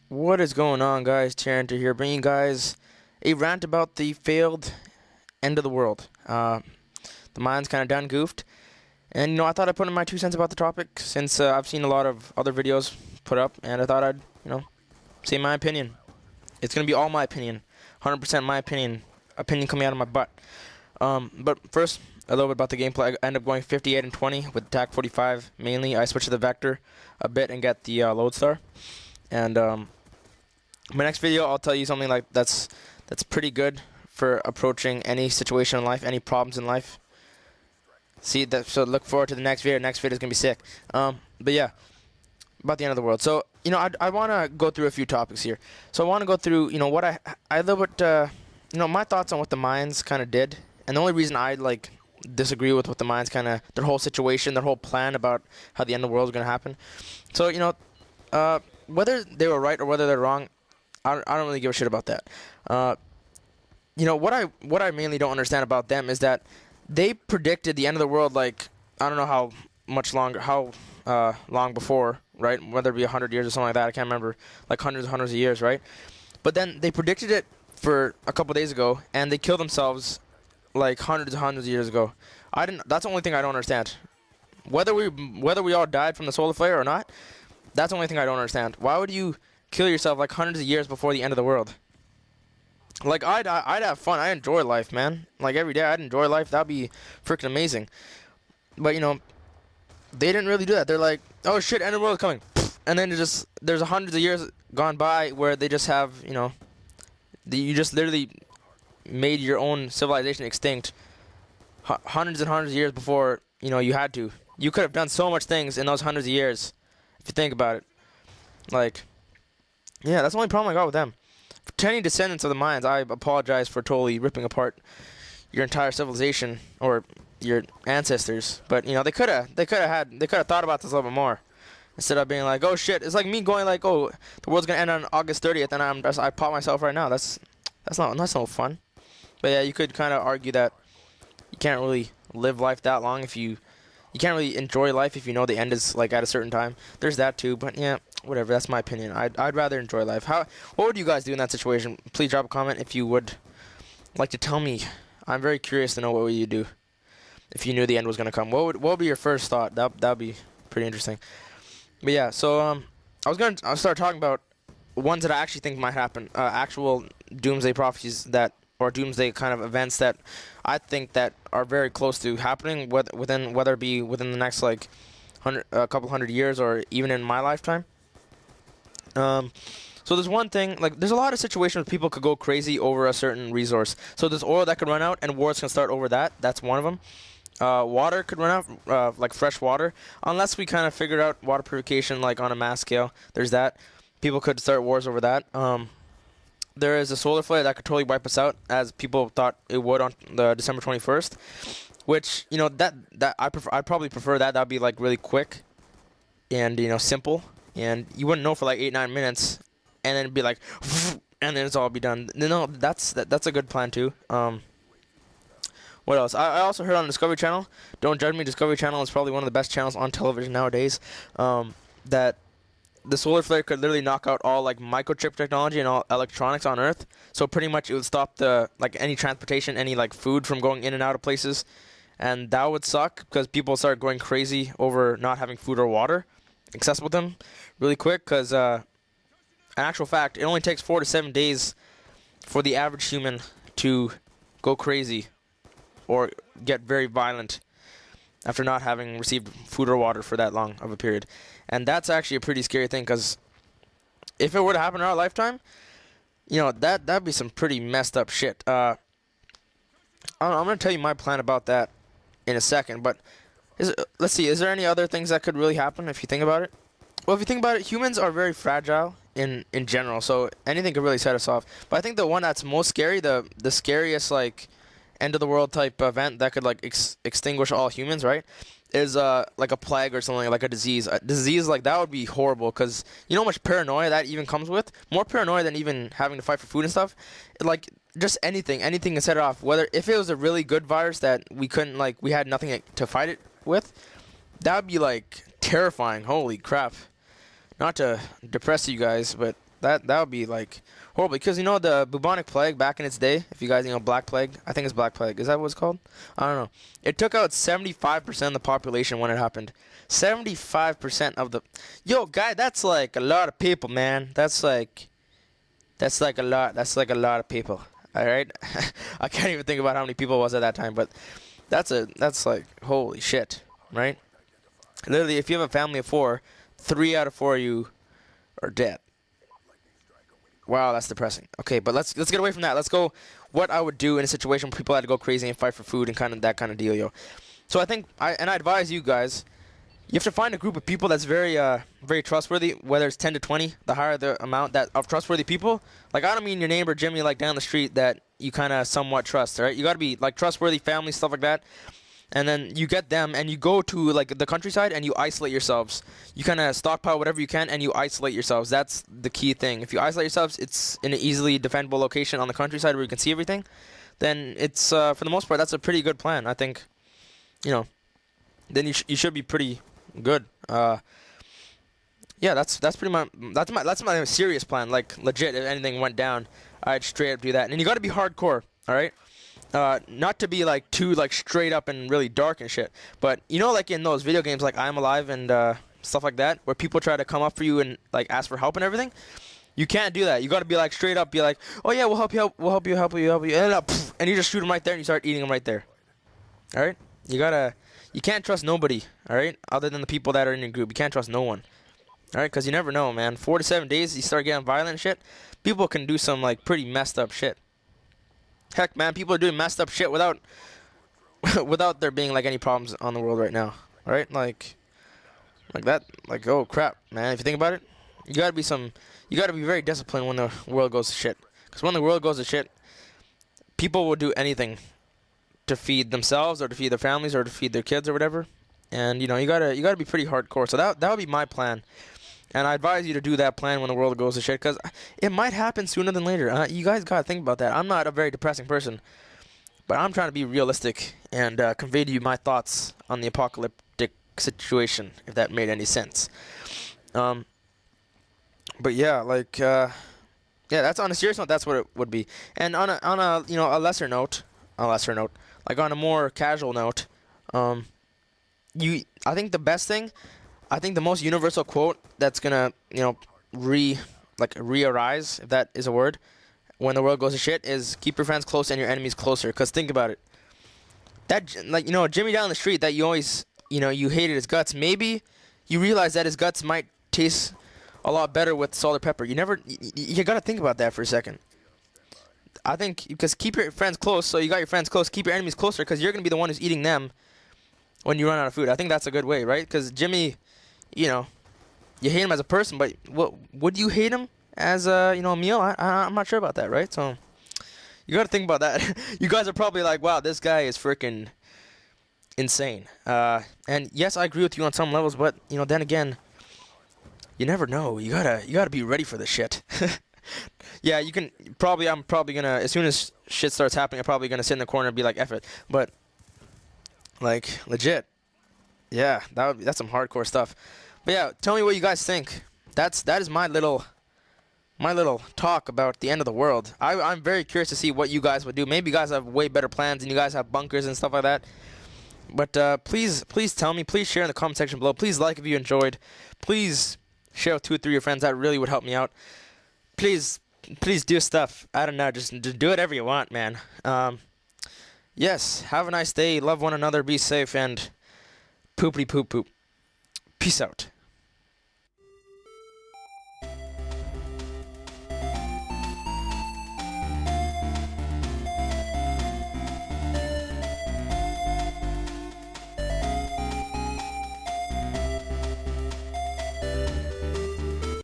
What is going on, guys? Tarrant here, bringing you guys a rant about the failed end of the world. The mind's kind of done goofed, and I thought I'd put in my 2 cents about the topic since I've seen a lot of other videos put up, and I thought I'd say my opinion. It's gonna be all my opinion, 100% my opinion coming out of my butt. But first, a little bit about the gameplay. I ended up going 58 and 20 with TAC 45 mainly. I switched to the Vector a bit and get the Lodestar, and my next video, I'll tell you something like that's pretty good for approaching any situation in life, any problems in life. See that? So look forward to the next video. Next video is gonna be sick. But yeah, about the end of the world. So I want to go through a few topics here. So I want to go through what I little bit my thoughts on what the mines kind of did, and the only reason I disagree with what the mines their whole situation, their whole plan about how the end of the world is gonna happen. So whether they were right or whether they're wrong, I don't really give a shit about that. What I mainly don't understand about them is that they predicted the end of the world I don't know how much longer, how long before, right? Whether it be 100 years or something like that, I can't remember, like hundreds and hundreds of years, right? But then they predicted it for a couple days ago, and they killed themselves like hundreds and hundreds of years ago. That's the only thing I don't understand. Whether we all died from the solar flare or not, that's the only thing I don't understand. Why would you kill yourself like hundreds of years before the end of the world? Like I'd have fun. I enjoy life, man. Like every day I'd enjoy life. That'd be freaking amazing. But they didn't really do that. They're like, oh shit, end of the world is coming, and then there's hundreds of years gone by where they just have you just literally made your own civilization extinct hundreds and hundreds of years before you had to. You could have done so much things in those hundreds of years if you think about it. Yeah, that's the only problem I got with them. To any descendants of the Mayans, I apologize for totally ripping apart your entire civilization or your ancestors. But they could have thought about this a little bit more instead of being like, oh shit. It's like me going like, oh, the world's gonna end on August 30th, and I pop myself right now. That's no fun. But yeah, you could kind of argue that you can't really live life that long if you can't really enjoy life if you know the end is like at a certain time. There's that too, but yeah, whatever. That's my opinion. I'd rather enjoy life. What would you guys do in that situation? Please drop a comment if you would like to tell me. I'm very curious to know what would you do if you knew the end was gonna come. What would be your first thought? That'd be pretty interesting. But yeah, so I'll start talking about ones that I actually think might happen. Actual doomsday prophecies or doomsday kind of events that I think that are very close to happening, whether it be within the next a couple hundred years or even in my lifetime. So there's one thing, there's a lot of situations where people could go crazy over a certain resource. So there's oil that could run out, and wars can start over that. That's one of them. Water could run out, like fresh water, unless we kind of figured out water purification on a mass scale. There's that. People could start wars over that. There is a solar flare that could totally wipe us out, as people thought it would on the December 21st, which I'd probably prefer that. That'd be really quick and simple, and you wouldn't know for 8-9 minutes, and then it'd be and then it's all be done. No, that's a good plan too. What else? I also heard on Discovery Channel. Don't judge me. Discovery Channel is probably one of the best channels on television nowadays. That the solar flare could literally knock out all microchip technology and all electronics on Earth. So pretty much it would stop any transportation, any food from going in and out of places, and that would suck because people start going crazy over not having food or water accessible to them really quick. Because in actual fact, it only takes 4 to 7 days for the average human to go crazy or get very violent after not having received food or water for that long of a period. And that's actually a pretty scary thing, because if it were to happen in our lifetime, that'd be some pretty messed up shit. I'm going to tell you my plan about that in a second, but let's see, is there any other things that could really happen if you think about it? Well, if you think about it, humans are very fragile in general, so anything could really set us off. But I think the one that's most scary, the scariest end of the world type event that could extinguish all humans, right, is a plague or something, like a disease. A disease like that would be horrible, because you know how much paranoia that even comes with? More paranoia than even having to fight for food and stuff. Just anything can set it off. Whether if it was a really good virus that we couldn't we had nothing to fight it with, that would be terrifying. Holy crap. Not to depress you guys, but That would be like horrible because you know the bubonic plague back in its day. If you guys Black Plague, I think it's Black Plague. Is that what it's called? I don't know. It took out 75% of the population when it happened. 75% of the yo guy. That's like a lot of people, man. That's like a lot. That's like a lot of people. All right. I can't even think about how many people it was at that time, but that's like holy shit, right? Literally, if you have a family of 4, 3 out of 4 of you are dead. Wow, that's depressing. Okay, but let's get away from that. Let's go what I would do in a situation where people had to go crazy and fight for food and kind of that kind of deal, yo. So I think I advise you guys, you have to find a group of people that's very very trustworthy, whether it's 10 to 20, the higher the amount that of trustworthy people. Like I don't mean your neighbor Jimmy like down the street that you kind of somewhat trust, right? You got to be like trustworthy family, stuff like that. And then you get them and you go to like the countryside and you isolate yourselves. You kind of stockpile whatever you can and you isolate yourselves. That's the key thing. If you isolate yourselves, it's in an easily defendable location on the countryside where you can see everything. Then it's for the most part that's a pretty good plan. I think, you know, then you should be pretty good. Yeah, that's pretty much that's my serious plan. Like legit, if anything went down, I'd straight up do that. And you got to be hardcore, all right? Not to be like too like straight up and really dark and shit, but you know like in those video games like I'm Alive and stuff like that where people try to come up for you and like ask for help and everything. You can't do that. You got to be like straight up, be like, oh yeah, we'll help you, and you just shoot them right there and you start eating them right there. All right, you can't trust nobody. All right, other than the people that are in your group, you can't trust no one. All right, because you never know, man. 4 to 7 days, you start getting violent and shit. People can do some like pretty messed up shit. Heck, man, people are doing messed up shit without there being like any problems on the world right now, right? Like that, like oh crap, man. If you think about it, you gotta be very disciplined when the world goes to shit. Because when the world goes to shit, people will do anything to feed themselves or to feed their families or to feed their kids or whatever. And you know, you gotta be pretty hardcore. So that would be my plan. And I advise you to do that plan when the world goes to shit, because it might happen sooner than later. You guys got to think about that. I'm not a very depressing person, but I'm trying to be realistic and convey to you my thoughts on the apocalyptic situation, if that made any sense. But yeah, like, yeah, that's on a serious note, that's what it would be. And on a you know, a lesser note, like on a more casual note, I think the best thing, I think the most universal quote that's gonna, you know, re-arise, if that is a word, when the world goes to shit, is keep your friends close and your enemies closer. Cause think about it, that like, you know, Jimmy down the street that you always, you know, you hated his guts. Maybe you realize that his guts might taste a lot better with salt or pepper. You gotta think about that for a second. I think because keep your friends close, so you got your friends close. Keep your enemies closer, cause you're gonna be the one who's eating them when you run out of food. I think that's a good way, right? Cause Jimmy, you know, you hate him as a person, but would you hate him as a, you know, a meal? I'm not sure about that, right? So you got to think about that. You guys are probably like, wow, this guy is freaking insane. And yes, I agree with you on some levels, but you know, then again, you never know. You gotta be ready for this shit. Yeah, you can probably. I'm probably gonna, as soon as shit starts happening, I'm probably gonna sit in the corner and be like, F it. But like legit, yeah, that's some hardcore stuff. But yeah, tell me what you guys think. That is my little talk about the end of the world. I'm very curious to see what you guys would do. Maybe you guys have way better plans and you guys have bunkers and stuff like that. But please tell me. Please share in the comment section below. Please like if you enjoyed. Please share with 2 or 3 of your friends. That really would help me out. Please do stuff. I don't know. Just do whatever you want, man. Yes. Have a nice day. Love one another. Be safe and poopity poop poop. Peace out.